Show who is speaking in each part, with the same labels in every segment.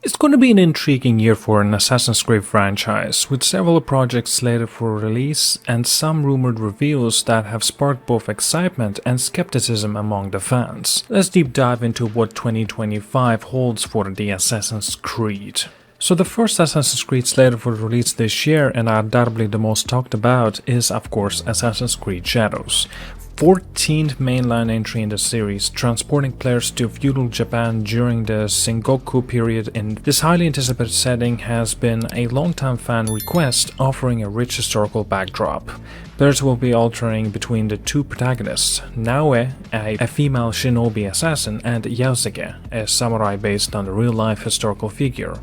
Speaker 1: It's going to be an intriguing year for an Assassin's Creed franchise, with several projects slated for release and some rumored reveals that have sparked both excitement and skepticism among the fans. Let's deep dive into what 2025 holds for the Assassin's Creed. So the first Assassin's Creed slated for release this year, and undoubtedly the most talked about, is of course Assassin's Creed Shadows. 14th mainline entry in the series, transporting players to feudal Japan during the Sengoku period in this highly anticipated setting has been a long-time fan request, offering a rich historical backdrop. Players will be alternating between the two protagonists, Naoe, a female shinobi assassin, and Yaosuke, a samurai based on the real-life historical figure.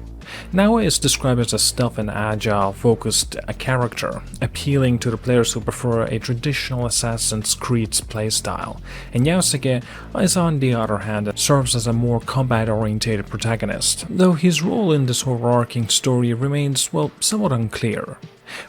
Speaker 1: Naoe is described as a stealth and agile-focused character, appealing to the players who prefer a traditional Assassin's Creed's playstyle, and Yaosuke is on the other hand serves as a more combat-oriented protagonist, though his role in this overarching story remains, well, somewhat unclear.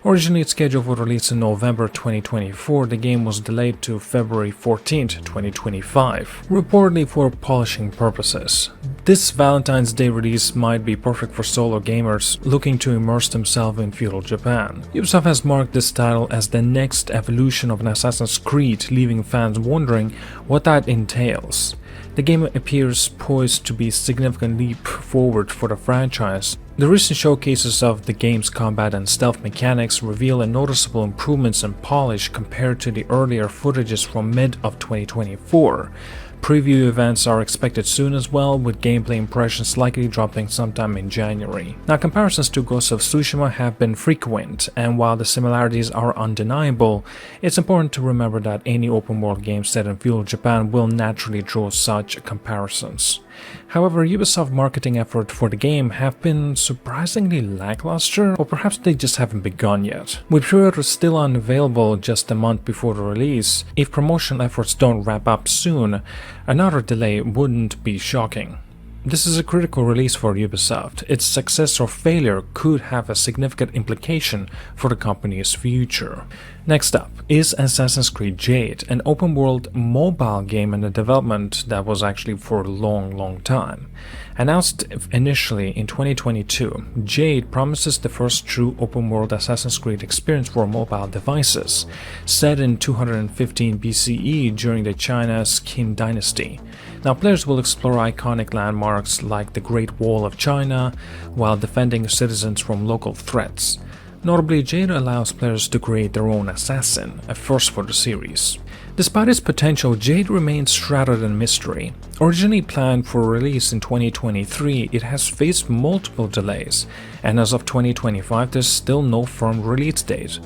Speaker 1: Originally scheduled for release in November 2024, the game was delayed to February 14, 2025, reportedly for polishing purposes. This Valentine's Day release might be perfect for solo gamers looking to immerse themselves in feudal Japan. Ubisoft has marked this title as the next evolution of an Assassin's Creed, leaving fans wondering what that entails. The game appears poised to be a significant leap forward for the franchise. The recent showcases of the game's combat and stealth mechanics reveal a noticeable improvements in polish compared to the earlier footages from mid of 2024. Preview events are expected soon as well, with gameplay impressions likely dropping sometime in January. Now, comparisons to Ghost of Tsushima have been frequent, and while the similarities are undeniable, it's important to remember that any open-world game set in feudal Japan will naturally draw such comparisons. However, Ubisoft's marketing efforts for the game have been surprisingly lackluster, or perhaps they just haven't begun yet. With pre-orders still unavailable just a month before the release, if promotional efforts don't wrap up soon, another delay wouldn't be shocking. This is a critical release for Ubisoft. Its success or failure could have a significant implication for the company's future. Next up is Assassin's Creed Jade, an open-world mobile game in the development that was actually for a long time. Announced initially in 2022, Jade promises the first true open-world Assassin's Creed experience for mobile devices, set in 215 BCE during the China's Qin dynasty. Now, players will explore iconic landmarks like the Great Wall of China while defending citizens from local threats. Notably, Jade allows players to create their own assassin, a first for the series. Despite its potential, Jade remains shrouded in mystery. Originally planned for release in 2023, it has faced multiple delays, and as of 2025 there's still no firm release date.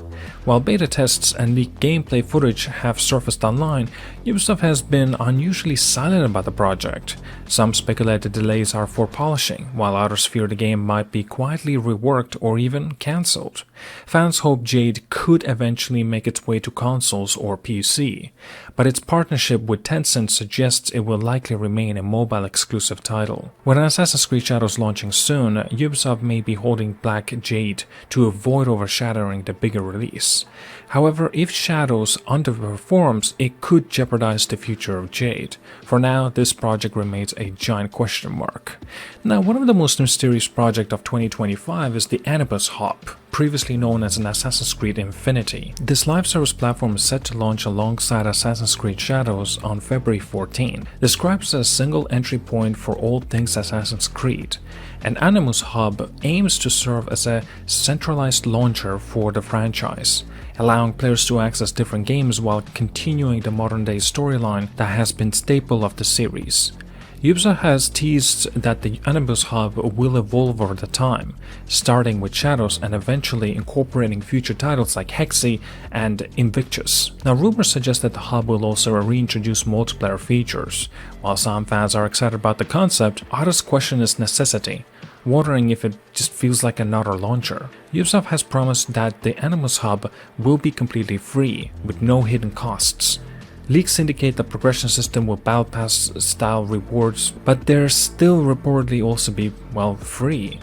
Speaker 1: While beta tests and leaked gameplay footage have surfaced online, Ubisoft has been unusually silent about the project. Some speculate the delays are for polishing, while others fear the game might be quietly reworked or even cancelled. Fans hope Jade could eventually make its way to consoles or PC, but its partnership with Tencent suggests it will likely remain a mobile exclusive title. With Assassin's Creed Shadows launching soon, Ubisoft may be holding back Jade to avoid overshadowing the bigger release. However, if Shadows underperforms, it could jeopardize the future of Jade. For now, this project remains a giant question mark. Now, one of the most mysterious projects of 2025 is the Animus Hub, previously known as an Assassin's Creed Infinity. This live service platform is set to launch alongside Assassin's Creed Shadows on February 14, described as a single entry point for all things Assassin's Creed. An Animus Hub aims to serve as a centralized launcher for the franchise, allowing players to access different games while continuing the modern-day storyline that has been staple of the series. Ubisoft has teased that the Animus Hub will evolve over the time, starting with Shadows and eventually incorporating future titles like Hexi and Invictus. Now, rumors suggest that the hub will also reintroduce multiplayer features. While some fans are excited about the concept, others question its necessity, wondering if it just feels like another launcher. Ubisoft has promised that the Animus Hub will be completely free, with no hidden costs. Leaks indicate the progression system will Battle Pass style rewards, but they'll still reportedly also be, well, free.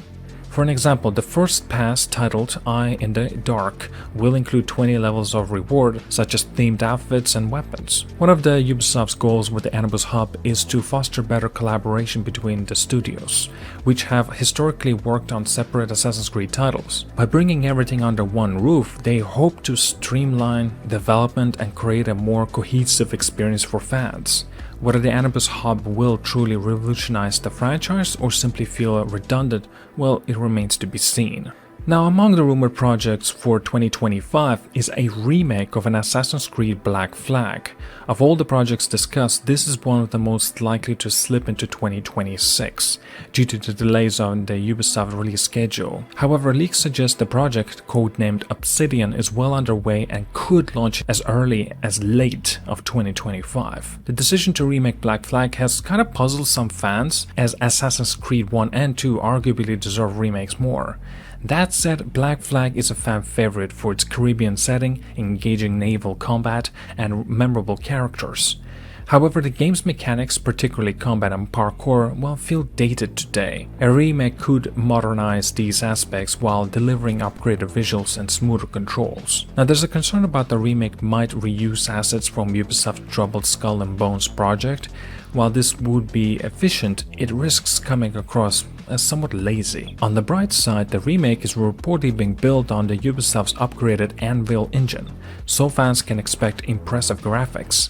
Speaker 1: For an example, the first pass, titled Eye in the Dark, will include 20 levels of reward, such as themed outfits and weapons. One of the Ubisoft's goals with the Animus Hub is to foster better collaboration between the studios, which have historically worked on separate Assassin's Creed titles. By bringing everything under one roof, they hope to streamline development and create a more cohesive experience for fans. Whether the Animus Hub will truly revolutionize the franchise or simply feel redundant, well, it remains to be seen. Now, among the rumored projects for 2025 is a remake of an Assassin's Creed Black Flag. Of all the projects discussed, this is one of the most likely to slip into 2026, due to the delays on the Ubisoft release schedule. However, leaks suggest the project, codenamed Obsidian, is well underway and could launch as early as late of 2025. The decision to remake Black Flag has kind of puzzled some fans, as Assassin's Creed 1 and 2 arguably deserve remakes more. That said, Black Flag is a fan favorite for its Caribbean setting, engaging naval combat, and memorable characters. However, the game's mechanics, particularly combat and parkour, well, feel dated today. A remake could modernize these aspects while delivering upgraded visuals and smoother controls. Now, there's a concern about the remake might reuse assets from Ubisoft's troubled Skull and Bones project. While this would be efficient, it risks coming across as somewhat lazy. On the bright side, the remake is reportedly being built on the Ubisoft's upgraded Anvil engine, so fans can expect impressive graphics.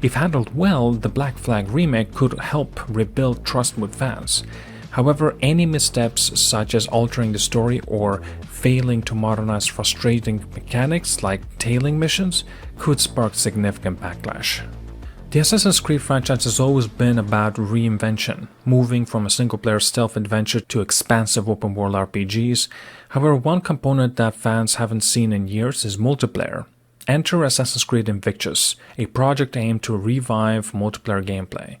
Speaker 1: If handled well, the Black Flag remake could help rebuild trust with fans. However, any missteps such as altering the story or failing to modernize frustrating mechanics like tailing missions could spark significant backlash. The Assassin's Creed franchise has always been about reinvention, moving from a single-player stealth adventure to expansive open-world RPGs. However, one component that fans haven't seen in years is multiplayer. Enter Assassin's Creed Invictus, a project aimed to revive multiplayer gameplay,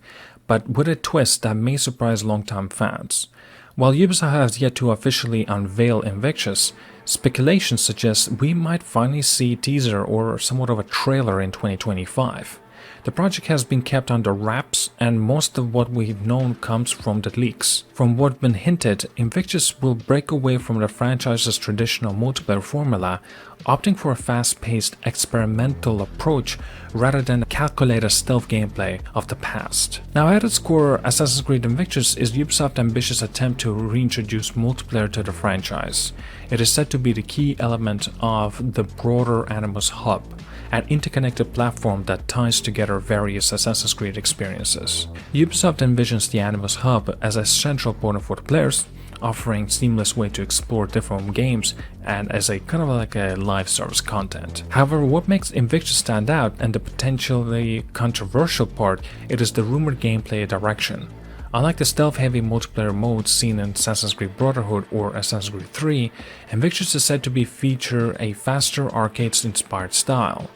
Speaker 1: but with a twist that may surprise longtime fans. While Ubisoft has yet to officially unveil Invictus, speculation suggests we might finally see a teaser or somewhat of a trailer in 2025. The project has been kept under wraps, and most of what we've known comes from the leaks. From what's been hinted, Invictus will break away from the franchise's traditional multiplayer formula, opting for a fast-paced experimental approach rather than a calculated stealth gameplay of the past. Now, at its core, Assassin's Creed Invictus is Ubisoft's ambitious attempt to reintroduce multiplayer to the franchise. It is said to be the key element of the broader Animus Hub, an interconnected platform that ties together various Assassin's Creed experiences. Ubisoft envisions the Animus Hub as a central point for the players, offering seamless way to explore different games and as a kind of like a live service content. However, what makes Invictus stand out, and the potentially controversial part, it is the rumored gameplay direction. Unlike the stealth-heavy multiplayer modes seen in Assassin's Creed Brotherhood or Assassin's Creed 3, Invictus is said to feature a faster arcade-inspired style.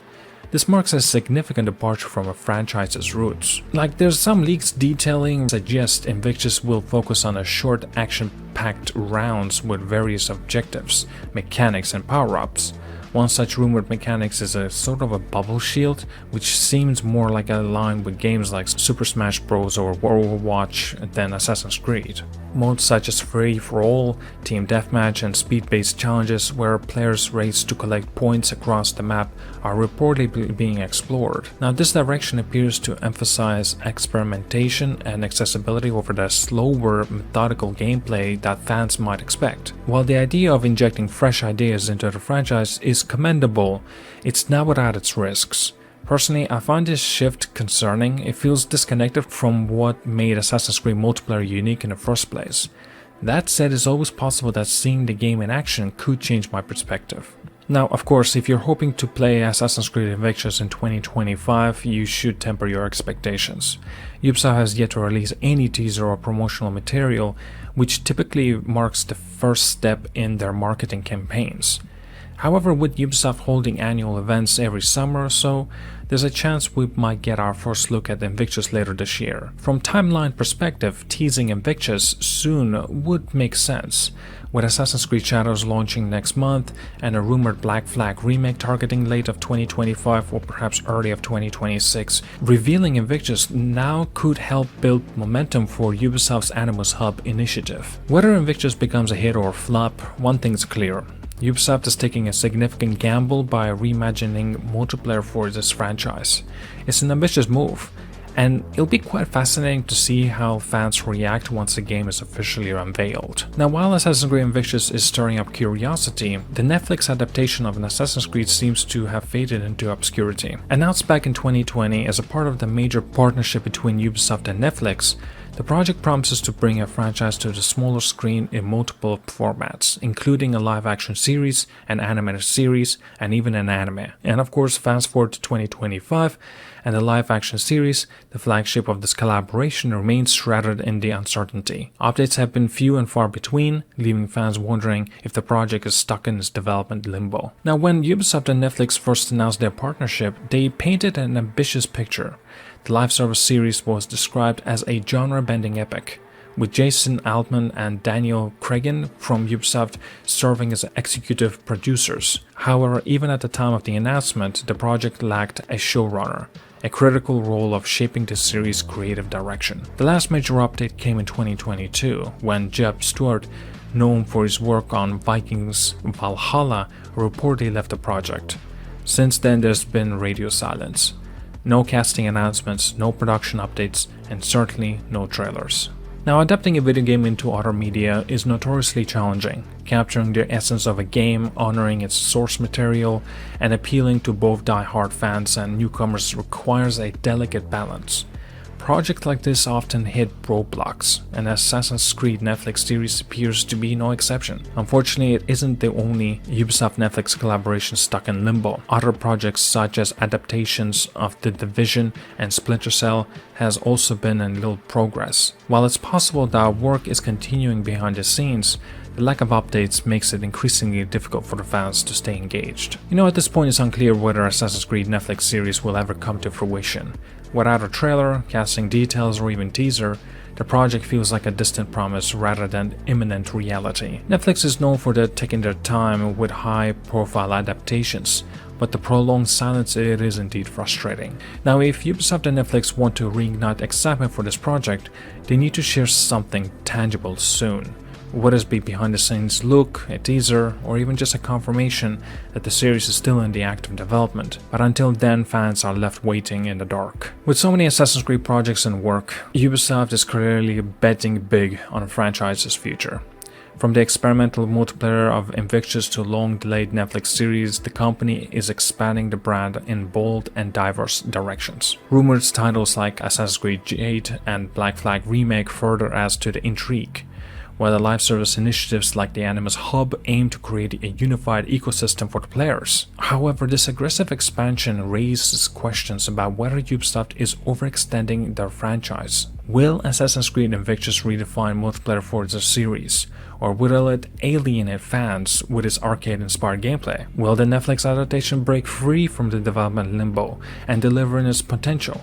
Speaker 1: This marks a significant departure from a franchise's roots. There's some leaks detailing suggest Invictus will focus on a short action-packed rounds with various objectives, mechanics and power-ups. One such rumored mechanics is a sort of a bubble shield, which seems more like a line with games like Super Smash Bros. Or Overwatch than Assassin's Creed. Modes such as Free for All, Team Deathmatch, and speed-based challenges where players race to collect points across the map are reportedly being explored. Now, this direction appears to emphasize experimentation and accessibility over the slower, methodical gameplay that fans might expect. While the idea of injecting fresh ideas into the franchise is commendable, it's not without its risks. Personally, I find this shift concerning. It feels disconnected from what made Assassin's Creed multiplayer unique in the first place. That said, it's always possible that seeing the game in action could change my perspective. Now, of course, if you're hoping to play Assassin's Creed Invictus in 2025, you should temper your expectations. Ubisoft has yet to release any teaser or promotional material, which typically marks the first step in their marketing campaigns. However, with Ubisoft holding annual events every summer or so, there's a chance we might get our first look at Invictus later this year. From timeline perspective, teasing Invictus soon would make sense, with Assassin's Creed Shadows launching next month and a rumored Black Flag remake targeting late of 2025 or perhaps early of 2026. Revealing Invictus now could help build momentum for Ubisoft's Animus Hub initiative. Whether Invictus becomes a hit or flop, one thing's clear. Ubisoft is taking a significant gamble by reimagining multiplayer for this franchise. It's an ambitious move, and it'll be quite fascinating to see how fans react once the game is officially unveiled. Now, while Assassin's Creed Invictus is stirring up curiosity, the Netflix adaptation of an Assassin's Creed seems to have faded into obscurity. Announced back in 2020 as a part of the major partnership between Ubisoft and Netflix, the project promises to bring a franchise to the smaller screen in multiple formats, including a live-action series, an animated series, and even an anime. And of course, fast forward to 2025, and the live-action series, the flagship of this collaboration, remains shrouded in the uncertainty. Updates have been few and far between, leaving fans wondering if the project is stuck in its development limbo. Now, when Ubisoft and Netflix first announced their partnership, they painted an ambitious picture. The live service series was described as a genre-bending epic, with Jason Altman and Daniel Cragen from Ubisoft serving as executive producers. However, even at the time of the announcement, the project lacked a showrunner, a critical role of shaping the series' creative direction. The last major update came in 2022, when Jeb Stuart, known for his work on Vikings Valhalla, reportedly left the project. Since then, there's been radio silence. No casting announcements, no production updates, and certainly no trailers. Now, adapting a video game into other media is notoriously challenging. Capturing the essence of a game, honoring its source material, and appealing to both die-hard fans and newcomers requires a delicate balance. Projects like this often hit roadblocks, and Assassin's Creed Netflix series appears to be no exception. Unfortunately, it isn't the only Ubisoft-Netflix collaboration stuck in limbo. Other projects such as adaptations of The Division and Splinter Cell has also been in little progress. While it's possible that work is continuing behind the scenes, the lack of updates makes it increasingly difficult for the fans to stay engaged. At this point it's unclear whether Assassin's Creed Netflix series will ever come to fruition. Without a trailer, casting details, or even teaser, the project feels like a distant promise rather than imminent reality. Netflix is known for taking their time with high-profile adaptations, but the prolonged silence it is indeed frustrating. Now, if Ubisoft and Netflix want to reignite excitement for this project, they need to share something tangible soon. Whether it be behind the scenes look, a teaser, or even just a confirmation that the series is still in the act of development. But until then, fans are left waiting in the dark. With so many Assassin's Creed projects in work, Ubisoft is clearly betting big on a franchise's future. From the experimental multiplayer of Invictus to long-delayed Netflix series, the company is expanding the brand in bold and diverse directions. Rumored titles like Assassin's Creed Jade and Black Flag Remake further adds to the intrigue, while the live service initiatives like the Animus Hub aim to create a unified ecosystem for the players. However, this aggressive expansion raises questions about whether Ubisoft is overextending their franchise. Will Assassin's Creed Invictus redefine multiplayer for the series, or will it alienate fans with its arcade-inspired gameplay? Will the Netflix adaptation break free from the development limbo and deliver on its potential,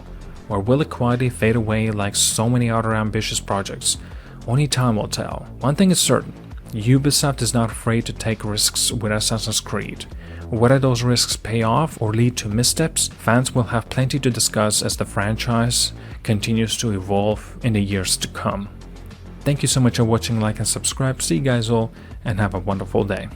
Speaker 1: or will it quietly fade away like so many other ambitious projects? Only time will tell. One thing is certain, Ubisoft is not afraid to take risks with Assassin's Creed. Whether those risks pay off or lead to missteps, fans will have plenty to discuss as the franchise continues to evolve in the years to come. Thank you so much for watching, like and subscribe, see you guys all, and have a wonderful day.